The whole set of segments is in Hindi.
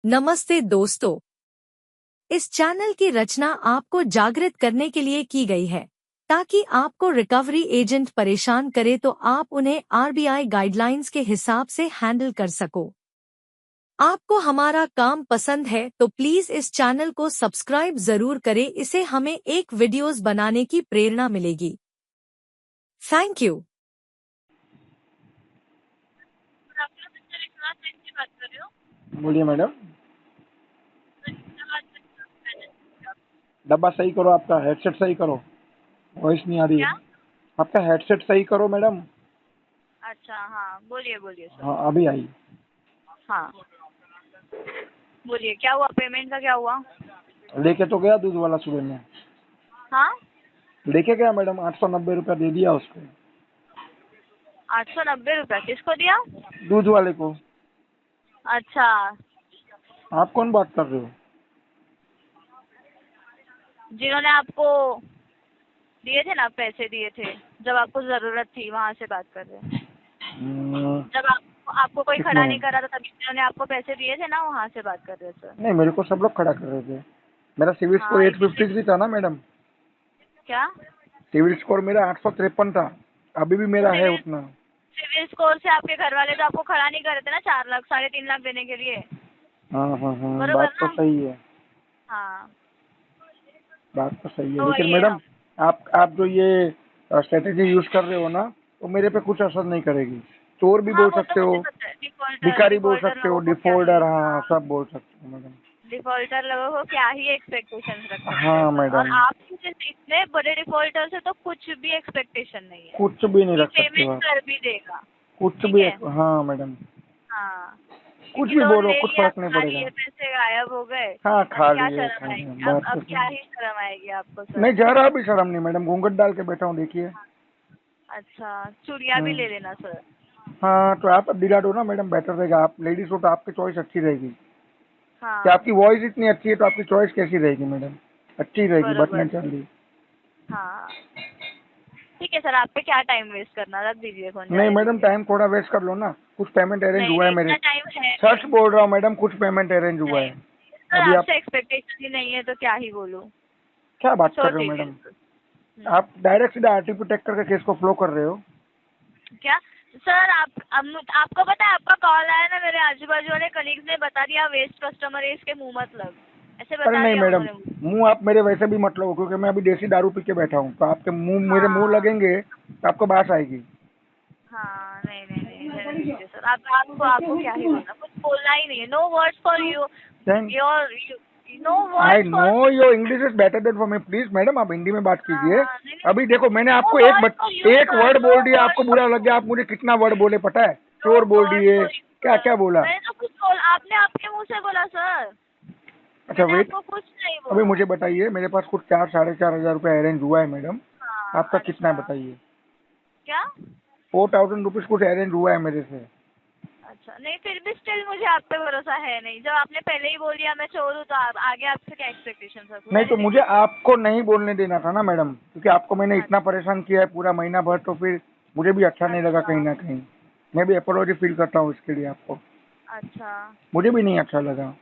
नमस्ते दोस्तों, इस चैनल की रचना आपको जागृत करने के लिए की गई है ताकि आपको रिकवरी एजेंट परेशान करे तो आप उन्हें आरबीआई गाइडलाइंस के हिसाब से हैंडल कर सको। आपको हमारा काम पसंद है तो प्लीज इस चैनल को सब्सक्राइब जरूर करें, इससे हमें एक वीडियोस बनाने की प्रेरणा मिलेगी। Thank you. आप लोग पिक्चर क्लास 10 की बात कर रहे हो? बोलिए मैडम। तो इसके बाद मैंने डब्बा सही करो, आपका हेडसेट सही करो, वॉइस नहीं आ रही क्या? है। आपका हेडसेट सही करो मैडम। अच्छा, हाँ, बोलिए बोलिए सर। हाँ अभी आई। हाँ, बोलिए क्या हुआ? पेमेंट का क्या हुआ? लेके तो गया दूध वाला सुबह में, हाँ, लेके गया मैडम, 890 रुपया दे दिया उसको, 890 रुपया किसको दिया? दूध वाले को। अच्छा, आप कौन बात कर रहे हो? जिन्होंने आपको दिए थे ना, पैसे दिए थे जब आपको जरूरत थी, वहाँ से बात कर रहे हैं। जब आपको कोई खड़ा नहीं कर रहा था तभी जिन्होंने आपको पैसे दिए थे ना, वहाँ से बात कर रहे हैं सर। नहीं, मेरे को सब लोग खड़ा कर रहे थे। मेरा सिविल स्कोर हाँ, 853 था ना मैडम। क्या? सिविल स्कोर मेरा 853 था, अभी भी मेरा है सिविल उतना। सिविल स्कोर से आपके घर वाले तो आपको खड़ा नहीं कर रहे थे ना 4 लाख 3.5 लाख देने के लिए, हाँ हाँ हाँ, बरोबर बात तो ना? सही है, हाँ, बात तो सही है, तो लेकिन वही है मैडम हम। आप जो ये स्ट्रेटेजी यूज कर रहे हो ना, वो मेरे पे कुछ असर नहीं करेगी। चोर भी हाँ, बोल वो तो सकते मुझे हो, पता है। डिफॉल्टर भिखारी बोल डिफॉल्टर सकते हो, लोगों को क्या ही, डिफॉल्टर, हाँ हाँ, सब बोल सकते हो मैडम। डिफॉल्टर लोगों को क्या ही एक्सपेक्टेशंस रख सकते हैं हाँ सर। और मैडम, आप जैसे इतने बड़े डिफॉल्टर से तो कुछ भी एक्सपेक्टेशन नहीं है कुछ भी नहीं कि रख सकते हो पेमेंट आप, कर भी देगा। कुछ ठीक भी। है, हाँ मैडम, हाँ, कुछ क्योंकि भी लोन बोलो, ले कुछ लिया, फर्क नहीं खा लिए, पड़ेगा। पैसे गायब हो गए। हाँ अब खा क्या लिए, शर्म खा लिए, आएगी? अब बात अब तो क्या सही। ही शर्म आएगी आपको नहीं, सर? जरा भी शर्म नहीं मैडम, घूंघट डाल के बैठा हूँ, देखिए। अच्छा, चूड़ियाँ भी हम्म। ले लेना सर। हाँ तो आप अब दिला दो ना मैडम, बेटर रहेगा। आप लेडीज हो तो आपकी चॉइस अच्छी रहेगी। कि हाँ, आपकी वॉइस इतनी अच्छी है तो आपकी चॉइस कैसी रहेगी मैडम? अच्छी रहेगी, बट बरोबर। नेचुरली। हाँ, ठीक है सर, आप पे क्या टाइम वेस्ट करना, रख दीजिए फोन, नहीं जाने मैडम, दीजिए। टाइम थोड़ा वेस्ट कर लो ना, कुछ पेमेंट अरेंज नहीं हुआ नहीं, है मेरे। इतना टाइम है सच नहीं। बोल रहा हूँ मैडम, कुछ पेमेंट अरेंज हुआ नहीं है। सर, अभी आप आपसे एक्सपेक्टेशन ही नहीं है तो क्या ही बोलूँ। क्या बात तो कर रहे हो ठीक है मैडम? सर। आप डायरेक्ट सीधा आरटीपी टेक करके केस को फ्लो कर रहे हो। क्या सर? आपको पता है, आपका कॉल आया ना, मेरे आजू बाजू वाले कलीग्स ने बता दिया, वेस्ट कस्टमर है, इसके मुंह मत लग, ऐसे अरे बता नहीं दिया मैडम, उन्होंने मुझे। मुंह आप मेरे वैसे भी मत लो, क्योंकि मैं अभी देसी दारू पी के बैठा हूँ, तो आपके मुंह मेरे मुंह हाँ लगेंगे तो आपको बात आएगी। हाँ, नहीं नहीं नहीं, रहने दीजिए सर। आपको आपको क्या ही बोलना, कुछ बोलना ही नहीं है। No words for you, then your, no I words no for. Your English is better than for me, please madam आप हिंदी में बात हाँ कीजिए। हाँ, नहीं नहीं, अभी देखो, मैंने नो आपको वर्ड्स फॉर यू एक सर, वर्ड नो बोल दिया, आपको वर्ड्स फॉर बुरा लग यू, गया। आप मुझे कितना वर्ड बोले पता है? नो चोर बोल वर्ड्स दिए, फॉर यू क्या सर। क्या बोला? मैंने तो कुछ आपने आपके मुंह से बोला सर, अच्छा मैंने वेट, आपको कुछ नहीं अभी बोला। मुझे बताइए, मेरे पास कुछ 4-4.5 हजार रुपये अरेंज हुआ है मैडम। हाँ, आपका कितना है अच्छा, बताइए? क्या? 4000 रुपीज कुछ अरेंज हुआ है मेरे से। अच्छा, नहीं, फिर भी स्टिल मुझे आप पे भरोसा है नहीं। जब आपने पहले ही बोल दिया मैं चोर हूँ, तो आप आगे आपसे क्या एक्सपेक्टेशन रखूँ? नहीं रहने तो मुझे दीजिए सर। आपको नहीं बोलने देना था ना मैडम, क्योंकि आपको मैंने इतना अच्छा परेशान किया है पूरा महीना भर, तो फिर मुझे भी अच्छा नहीं लगा कहीं अच्छा ना कहीं। मैं भी अपोलॉजी फील करता हूँ इसके लिए आपको, अच्छा। मुझे भी नहीं अच्छा लगा।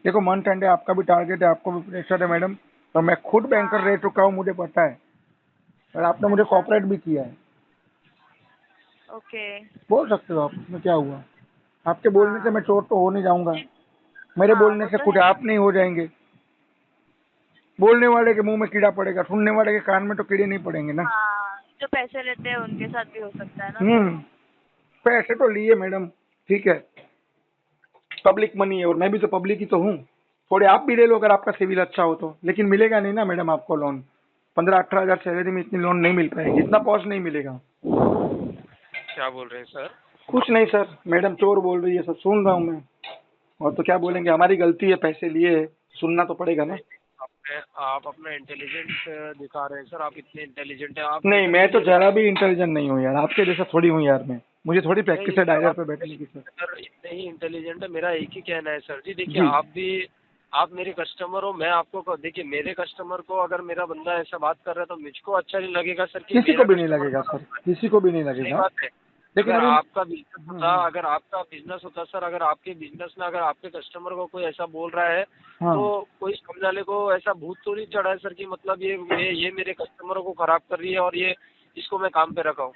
देखो मंथ एंड है, आपका भी टारगेट है, आपको भी प्रेशर है मैडम, और मैं खुद बैंकर रह हाँ, चुका हूँ, मुझे पता है। और आपने मुझे अच्छा, कॉपरेट भी किया है। ओके, बोल सकते हो आप, उसमें क्या हुआ? आपके बोलने से हाँ मैं चोर तो हो नहीं जाऊंगा, मेरे हाँ, बोलने वो से तो कुछ है। आप नहीं हो जाएंगे। बोलने वाले के मुंह में कीड़ा पड़ेगा, सुनने वाले के कान में तो कीड़े नहीं पड़ेंगे ना। हाँ, जो पैसे लेते हैं उनके साथ भी हो सकता है ना सर। हम्म। पैसे तो लिए मैडम, ठीक है, पब्लिक मनी है, और मैं भी तो पब्लिक ही तो हूँ। थोड़े आप भी ले लो अगर आपका सिविल अच्छा हो तो, लेकिन मिलेगा नहीं ना मैडम आपको लोन। 15-18 हजार सैलरी में इतनी लोन नहीं मिल पाएगी, इतना पॉज नहीं मिलेगा। क्या बोल रहे हैं सर? कुछ नहीं सर, मैडम चोर बोल रही है, सब सुन रहा हूँ मैं। और तो क्या अच्छा बोलेंगे, अच्छा। हमारी गलती है, पैसे लिए है, सुनना तो पड़ेगा ना। नहीं, आप अपना इंटेलिजेंट दिखा रहे हैं सर, आप इतने इंटेलिजेंट हैं। आप नहीं, बेटर मैं तो ये जरा भी इंटेलिजेंट नहीं हूँ यार, आपके जैसा थोड़ी हूँ यार मैं। मुझे थोड़ी नहीं प्रैक्टिस है सर, डायलर आप पे बैठने की सर। सर इतने ही इंटेलिजेंट है। मेरा एक ही कहना है सर जी, देखिए जी, आप भी, आप मेरे कस्टमर हो, मैं आपको देखिए, मेरे कस्टमर को अगर मेरा बंदा ऐसा बात कर रहा है तो मुझको अच्छा नहीं लगेगा सर कि किसी को मेरा भी नहीं कस्टमर लगेगा खराब सर, कर रहा किसी को भी नहीं है। सही लगेगा। बात है। लेकिन अगर अभी आपका बिजनेस होता, अगर आपका बिजनेस होता सर, अगर आपके बिजनेस में अगर आपके कस्टमर को कोई ऐसा बोल रहा है हाँ तो कोई सामने वाले को ऐसा भूत तो नहीं चढ़ा है सर कि मतलब ये मेरे कस्टमरों को खराब कर रही है और ये इसको मैं काम पे रखा हूँ।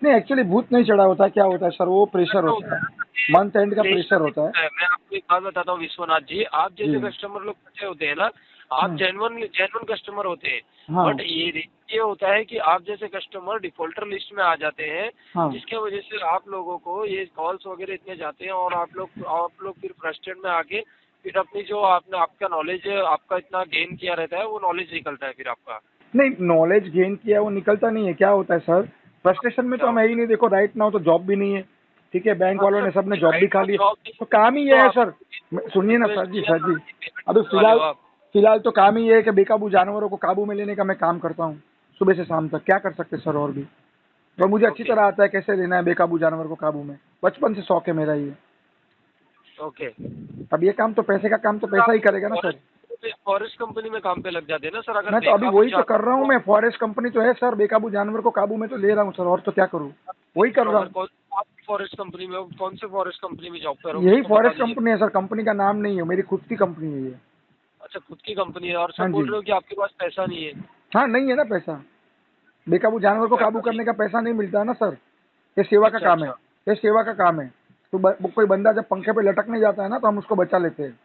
नहीं, एक्चुअली भूत नहीं चढ़ा होता, क्या होता है सर, वो प्रेशर ऐसा होता होता है, है ना कि मंथ एंड का प्रेशर प्रेशर नहीं होता है। होता है। मैं आपको एक बात बताता हूँ विश्वनाथ जी, आप जैसे जी। कस्टमर लोग अच्छे होते हैं ना, आप हाँ जेन्युइन कस्टमर होते हैं। हाँ बट ये होता है कि आप जैसे कस्टमर डिफॉल्टर लिस्ट में आ जाते हैं, हाँ। जिसके वजह से आप लोगों को ये कॉल्स वगैरह इतने जाते हैं और आप लोग फिर फ्रस्ट्रेट में आके फिर अपनी जो आपने आपका नॉलेज आपका इतना गेन किया रहता है वो नॉलेज निकलता है फिर आपका। नहीं, नॉलेज गेन किया वो निकलता नहीं है, क्या होता है सर, फ्रस्ट्रेशन में तो क्या हम है ही नहीं। देखो राइट नाउ तो जॉब भी नहीं है, ठीक है, बैंक हाँ वालों सर, ने सबने जॉब भी राइट खा नाउ ली है, जॉब तो काम ही तो ये है आप सर। सुनिए ना रिक्वेस्ट सर जी, किया सर था जी, कि पेमेंट अभी करने वाले हो आप। फिलहाल तो काम ही ये है कि बेकाबू जानवरों को काबू में लेने का मैं काम करता हूँ, सुबह से शाम तक। क्या कर सकते हैं सर, और भी और मुझे अच्छी ओके तरह आता है कैसे लेना है बेकाबू जानवर को काबू में, बचपन से शौक है मेरा ये। ओके। अब ये काम तो पैसे का काम तो पैसा ही करेगा ना सर। फॉरेस्ट कंपनी में काम पे लग जाते हैं ना सर, अगर मैं तो अभी बेकाबू वही तो कर जानवर रहा हूँ, को। मैं फॉरेस्ट कंपनी तो है सर, बेकाबू जानवर को काबू में तो ले रहा हूँ सर, और तो क्या करूँ, वही कर रहा बराबर, हूँ। कौन आप फॉरेस्ट कंपनी में हो? कौन से फॉरेस्ट कंपनी में जॉब कर रहे हो यही कुछ तो बता फॉरेस्ट दीजिए। कंपनी है सर, कंपनी का नाम नहीं है, मेरी खुद की कंपनी है ये। अच्छा, खुद की कंपनी है और हाँ सब बोल जी। रहे हो कि आपके पास पैसा नहीं है। हाँ, नहीं है ना पैसा, बेकाबू जानवर को काबू पैसा नहीं। करने का पैसा नहीं मिलता है ना सर, ये सेवा का अच्छा काम है, अच्छा। ये सेवा का काम है। तो कोई बंदा जब पंखे पे लटकने जाता है ना तो हम उसको बचा लेते हैं।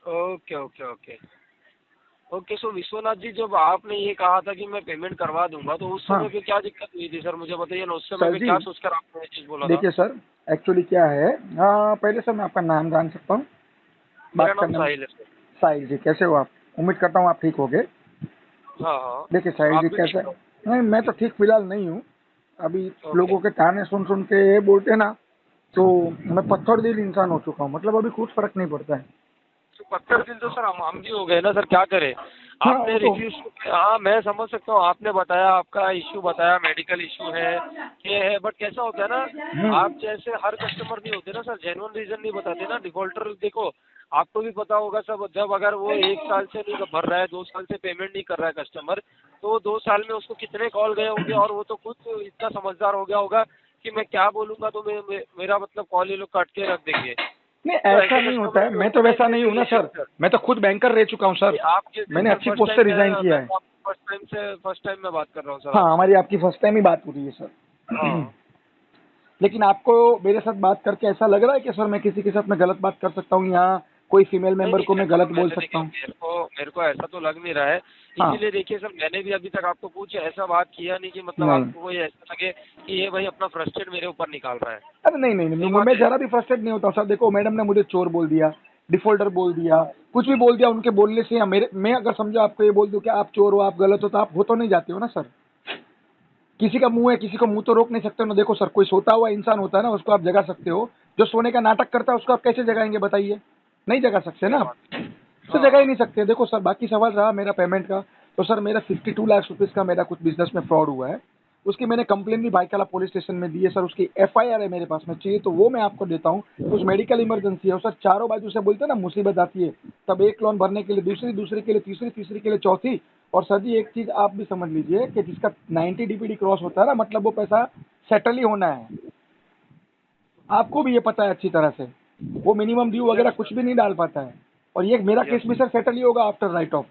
Okay okay okay. ओके, सो विश्वनाथ जी, जब आपने ये कहा था कि मैं पेमेंट करवा दूंगा तो उस हाँ समय पे क्या दिक्कत हुई थी सर, मुझे बताइए ना, उस समय सर पे जी, क्या सोचकर आपने ये चीज़ बोला था। देखिए सर, एक्चुअली क्या है, हाँ पहले सर मैं आपका नाम जान सकता हूँ, मेरा बात नाम करने में। साहिल है सर। साहिल जी, कैसे हो आप? उम्मीद करता हूँ आप ठीक होगे। हाँ हाँ। देखिए साहिल आप जी भी कैसे, ठीक हो। नहीं मैं तो ठीक फिलहाल नहीं हूँ अभी। ओके। लोगों के ताने सुन सुन के बोलते ना, तो मैं पत्थर दिल इंसान हो चुका हूँ, मतलब अभी कुछ फर्क नहीं पड़ता है। तो पत्थर दिल तो सर हम भी हो गए ना सर, क्या करें। हाँ आपने वो तो, रिव्यू, हाँ मैं समझ सकता हूँ, आपने बताया आपका इश्यू, बताया मेडिकल इश्यू है, ये है, बट कैसा होता है ना, आप जैसे हर कस्टमर नहीं होते ना सर, जेन्युइन रीजन नहीं बताते ना। डिफॉल्टर देखो, आपको भी पता होगा सब, जब अगर वो 1 साल से नहीं भर रहा है, 2 साल से पेमेंट नहीं कर रहा है कस्टमर, तो 2 साल में उसको कितने कॉल गए होंगे और वो तो खुद इतना समझदार हो गया होगा कि मैं क्या बोलूंगा तो मेरा मतलब कॉल ये लोग काट के रख देंगे। नहीं तो ऐसा ऐसे नहीं होता कस्टमर है, भी मैं तो होते हैं वैसा नहीं हूँ ना इसलिए सर, मैं तो खुद बैंकर रह चुका हूँ सर, आप जैसे मैंने सर अच्छी पोस्ट से रिजाइन किया है। फर्स्ट टाइम मैं बात कर रहा हूँ सर हाँ, आपसे। हमारी आपकी फर्स्ट टाइम ही बात हो रही है सर। हाँ। लेकिन आपको मेरे साथ बात करके ऐसा लग रहा है कि सर मैं किसी के साथ में गलत बात कर सकता हूँ, यहाँ कोई फीमेल नहीं मेंबर नहीं, को मैं ऐसा तो गलत बोल मैंने, सकता देखिए हूँ? मेरे को ऐसा तो लग नहीं रहा है। हाँ। इसीलिए देखिए सर, मैंने भी अभी तक आपको कुछ ऐसा बात किया नहीं कि मतलब नहीं, आपको कोई ऐसा लगे कि ये भाई अपना फ्रस्ट्रेट मेरे ऊपर निकाल रहा है। अरे नहीं नहीं नहीं, सही बात मैं है। जरा भी फ्रस्ट्रेट नहीं होता हूँ सर। देखो मैडम ने मुझे चोर बोल दिया, डिफॉल्टर बोल दिया, कुछ भी बोल दिया, उनके बोलने से या मेरे, मैं अगर समझो आपको ये बोल दूं कि आप चोर हो, आप गलत हो, तो आप हो तो नहीं जाते हो ना सर। किसी का मुंह है, किसी को मुंह तो रोक नहीं सकते हो ना। देखो सर, कोई सोता हुआ इंसान होता है ना, उसको आप जगा सकते हो, जो सोने का नाटक करता है उसको आप कैसे जगाएंगे बताइए? नहीं जगा सकते ना सही आप, बात है। तो जगा ही हाँ। नहीं सकते। देखो सर, बाकी सवाल रहा मेरा पेमेंट का, तो सर मेरा 52 लाख रुपीज़ का मेरा कुछ बिजनेस में फ्रॉड हुआ है, उसकी मैंने कंप्लेन भी भाईकाला पुलिस स्टेशन में दी है सर। उसकी एफआईआर है मेरे पास में, चाहिए तो वो मैं आपको देता हूँ। कुछ मेडिकल इमरजेंसी है सर, चारों बाजू से बोलते हैं ना मुसीबत आती है, तब एक लोन भरने के लिए दूसरी, दूसरे के लिए तीसरी, तीसरी के लिए चौथी। और सर जी एक चीज आप भी समझ लीजिए कि जिसका 90 डीपीडी क्रॉस होता है ना, मतलब वो पैसा सेटल ही होना है, आपको भी ये पता है अच्छी तरह से। वो मिनिमम ड्यू वगैरह यस कुछ सर। भी नहीं डाल पाता है। और ये मेरा केस यस। भी सर सेटल ही होगा आफ्टर राइट ऑफ।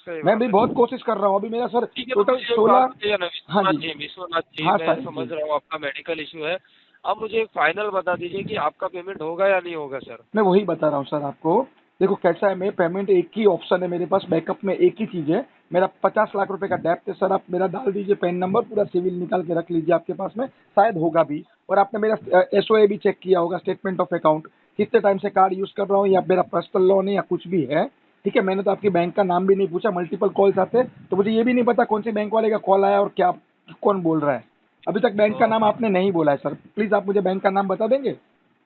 सही मैं बात भी है। बहुत कोशिश कर रहा हूँ, अभी मेरा सर ठीक है, तो टोटल मुझे एक बात 16। बताइए ना हाँ जी। विश्वनाथ जी, हाँ मैं साहिल समझ जी, रहा हूँ आपका मेडिकल इशू है। अब मुझे एक फाइनल बता दीजिए कि आपका पेमेंट होगा या नहीं होगा सर। मैं वही बता रहा हूँ सर आपको। देखो कैसा है, मैं पेमेंट एक ही ऑप्शन है मेरे पास, बैकअप में एक ही चीज़ है, मेरा 50 लाख रुपए का डेप्ट है सर। आप मेरा डाल दीजिए पैन नंबर, पूरा सिविल निकाल के रख लीजिए आपके पास में, शायद होगा भी। और आपने मेरा एसओए भी चेक किया होगा, स्टेटमेंट ऑफ अकाउंट, कितने टाइम से कार्ड यूज कर रहा हूँ, या मेरा पर्सनल लोन है या कुछ भी है। ठीक है, मैंने तो आपकी बैंक का नाम भी नहीं पूछा, मल्टीपल कॉल्स आते तो मुझे ये भी नहीं पता कौन सी बैंक वाले का कॉल आया और क्या, कौन बोल रहा है। अभी तक बैंक का नाम ओके, आपने नहीं बोला है सर, प्लीज आप मुझे बैंक का नाम बता देंगे?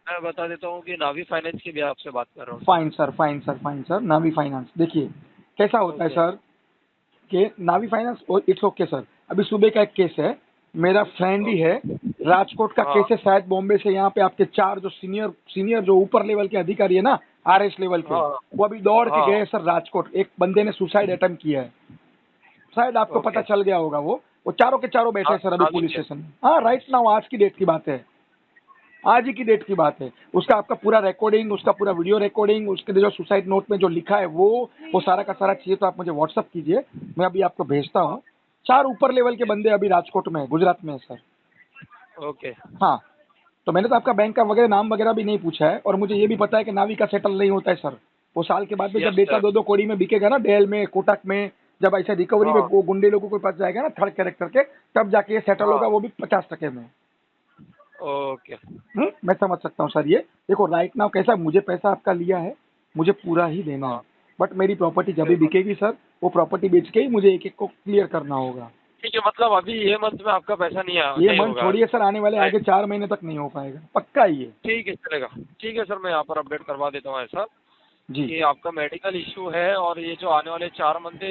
मैं बता देता हूँ कि नावी फाइनेंस की भी आपसे बात कर रहा हूँ sir. Fine sir, fine sir, fine sir, Navi finance. देखिए कैसा होता है ओके। सर कि Navi finance, it's okay sir. अभी सुबह का एक केस है, मेरा फ्रेंड ही है, राजकोट का केस हाँ है, शायद बॉम्बे से यहाँ पे आपके 4 जो सीनियर सीनियर जो ऊपर लेवल के अधिकारी है ना, आरएस लेवल के, हाँ वो अभी दौड़ के हाँ। गए सर राजकोट। एक बंदे ने सुसाइड अटेम्प्ट किया है, शायद आपको पता ओके। चल गया होगा। वो वो चारों के चारों बैठे हैं सर अभी पुलिस स्टेशन में। हाँ राइट नाउ, आज की डेट की बात है, आज ही की डेट की बात है। उसका आपका पूरा रिकॉर्डिंग, उसका पूरा वीडियो रिकॉर्डिंग, उसके जो सुसाइड नोट में जो लिखा है वो सारा का सारा चाहिए तो आप मुझे व्हाट्सअप कीजिए, मैं अभी आपको भेजता हूँ। 4 ऊपर लेवल के बंदे अभी राजकोट में है, गुजरात में है सर। ओके। हाँ, तो मैंने तो आपका बैंक का वगैरह नाम वगैरह भी नहीं पूछा है, और मुझे ये भी पता है कि नावी का सेटल नहीं होता है सर। वो साल के बाद में जब यस डेटा सर। 2-2 कौड़ी में बिकेगा ना, डेल में, कोटक में, जब ऐसे रिकवरी में हाँ वो गुंडे लोगों के पास जाएगा ना थर्ड कैरेक्टर के, तब जाके ये सेटल होगा, हाँ। वो भी 50% में। ओके। मैं समझ सकता हूँ सर। ये देखो राइट नाउ कैसा, मुझे पैसा आपका लिया है, मुझे पूरा ही देना है, हाँ बट मेरी प्रॉपर्टी जब भी सही बात। बिकेगी सर, वो प्रॉपर्टी बेच के ही मुझे एक एक को क्लियर करना होगा। ठीक है, मतलब अभी ये मंथ में आपका पैसा नहीं ये नहीं मंथ होगा। छोड़िए सर, आने वाले आगे राइट। 4 महीने तक नहीं हो पाएगा, पक्का ही है। ठीक है चलेगा। ठीक है सर, मैं यहाँ पर अपडेट करवा देता हूँ ऐसा जी कि आपका मेडिकल इशू है और ये जो आने वाले 4 मंथ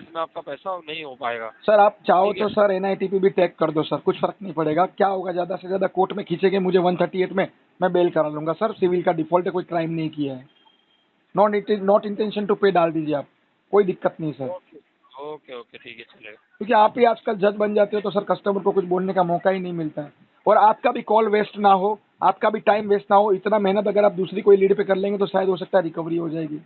में आपका पैसा नहीं हो पाएगा। सर, आप चाहो ठीक है तो सर एनआईटीपी भी टैग कर दो सर, कुछ फर्क नहीं पड़ेगा। क्या होगा, ज्यादा से ज्यादा कोर्ट में खींचेंगे मुझे 138 में, मैं बेल करा लूंगा सर। सिविल का डिफॉल्ट है, कोई क्राइम नहीं किया है। नॉट इंटेंशन टू पे डाल दीजिए आप, कोई दिक्कत नहीं सर। ओके ओके ओके ठीक है चलेगा। क्योंकि आप ही आजकल जज बन जाते हो तो सर कस्टमर को कुछ बोलने का मौका ही नहीं मिलता है, और आपका भी कॉल वेस्ट ना हो, आपका भी टाइम वेस्ट ना हो। इतना मेहनत अगर आप दूसरी कोई लीड पे कर लेंगे तो शायद हो सकता है रिकवरी हो जाएगी।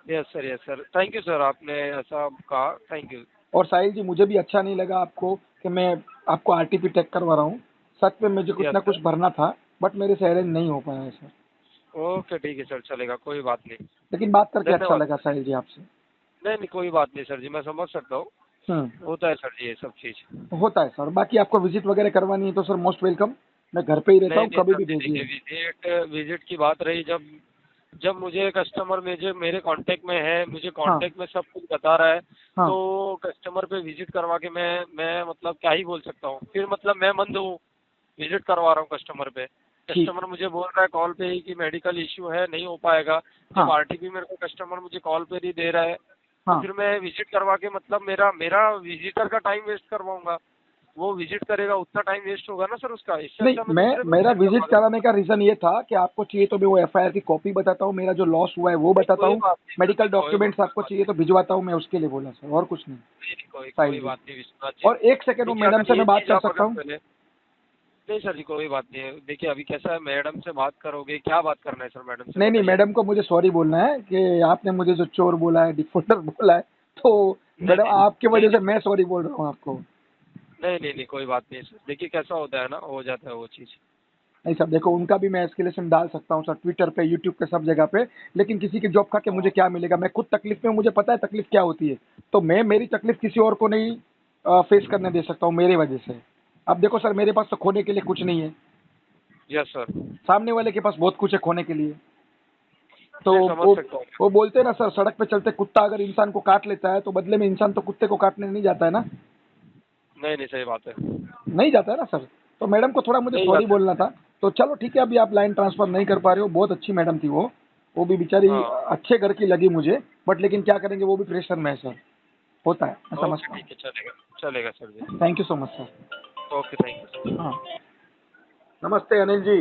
Yes sir thank you sir, आपने ऐसा कहा, थैंक यू। और साहिल जी, मुझे भी अच्छा नहीं लगा आपको कि मैं आपको आरटीपी टैग करवा रहा हूँ। सच में मुझे कुछ यस ना सर। कुछ भरना था, बट मेरे से अरेंज नहीं हो पाया है सर। ओके ठीक है सर चलेगा, कोई बात नहीं। लेकिन बात करके अच्छा धन्यवाद लगा सर। साहिल जी आपसे। नहीं नहीं कोई बात नहीं सर जी, मैं समझ सकता हूँ, होता है सर जी ये सब चीज़। होता है सर। बाकी आपको विजिट वगैरह करवानी है तो सर मोस्ट वेलकम, मैं घर पे ही रहता नहीं हूँ, नहीं कभी सर भी जी, देखिए भेजिए। विजिट की बात रही, जब जब मुझे कस्टमर मेरे कांटेक्ट में है, मुझे हाँ कांटेक्ट में सब कुछ बता रहा है, हाँ तो कस्टमर पे विजिट करवा के मैं मतलब क्या ही बोल सकता हूँ फिर, मतलब मैं मंद हूँ, विजिट करवा रहा हूँ कस्टमर पे। ठीक। कस्टमर मुझे बोल रहा है कॉल पे ही कि मेडिकल इश्यू है, नहीं हो पाएगा। हाँ जब आरटीपी मेरे को कस्टमर मुझे कॉल पे ही दे रहा है, तो हाँ। फिर मैं विजिट करवा के मतलब मेरा मेरा विजिटर का टाइम वेस्ट करवाऊंगा। वो विजिट करेगा उतना टाइम वेस्ट होगा ना सर उसका, इससे नहीं, अच्छा मैं मैं दूसरे को मेरा विजिट विजिट करवा देता कराने का रीजन ये था कि आपको चाहिए तो मैं वो एफआईआर की कॉपी बताता हूँ, मेरा जो लॉस हुआ है वो हूँ। बताता कोई हूँ, बात नहीं सर मेडिकल जी, कोई डॉक्यूमेंट्स आपको बात चाहिए तो भिजवाता हूँ, मैं उसके लिए बोला सर, और कुछ नहीं। नहीं, नहीं कोई साहिल कोई जी, बात नहीं विश्वनाथ जी। और एक सेकंड वो देखिए मैडम अगर से ये मैं बात चीज़ कर आप सकता अगर हूँ? पहले, नहीं सर जी कोई बात नहीं है। देखिए अभी कैसा है, मैडम से बात करोगे, क्या बात करना है सर मैडम से, नहीं नहीं, बताइए। मैडम को मुझे सॉरी बोलना है कि आपने मुझे जो चोर बोला है, डिफॉल्टर बोला है, तो नहीं मैडम नहीं आपकी नहीं वजह से नहीं मैं सॉरी बोल रहा हूँ आपको। नहीं नहीं नहीं कोई बात नहीं सर। देखिए कैसा होता है ना, हो जाता है वो चीज़। नहीं सर, देखो उनका भी मैं एस्केलेशन डाल सकता हूँ सर, ट्विटर पे, यूट्यूब पे, सब जगह पे, लेकिन किसी की जॉब खा के मुझे क्या मिलेगा? मैं खुद तकलीफ में हूँ, मुझे पता है तकलीफ क्या होती है, तो मैं मेरी तकलीफ किसी और को नहीं फेस करने दे सकता हूँ मेरी वजह से। अब देखो सर, मेरे पास तो खोने के लिए कुछ नहीं है, यस सर। सामने वाले के पास बहुत कुछ है खोने के लिए। तो नहीं समझ वो सकता हूँ। वो बोलते हैं ना सर, सड़क पे चलते कुत्ता अगर इंसान को काट लेता है तो बदले में इंसान तो कुत्ते को काटने नहीं जाता है ना, नहीं नहीं सही बात है। नहीं जाता है ना सर। तो मैडम को थोड़ा मुझे नहीं सॉरी जाता बोलना था। तो चलो ठीक है, अभी आप लाइन ट्रांसफर नहीं कर पा रहे हो, बहुत अच्छी मैडम थी वो भी बेचारी हाँ। अच्छे घर की लगी मुझे, बट लेकिन क्या करेंगे, वो भी प्रेशर में है सर, होता है, मैं ओके समझता हूँ। ठीक है चलेगा चलेगा sir ji. Thank you so much sir. Okay thank you sir. हाँ, नमस्ते अनिल जी।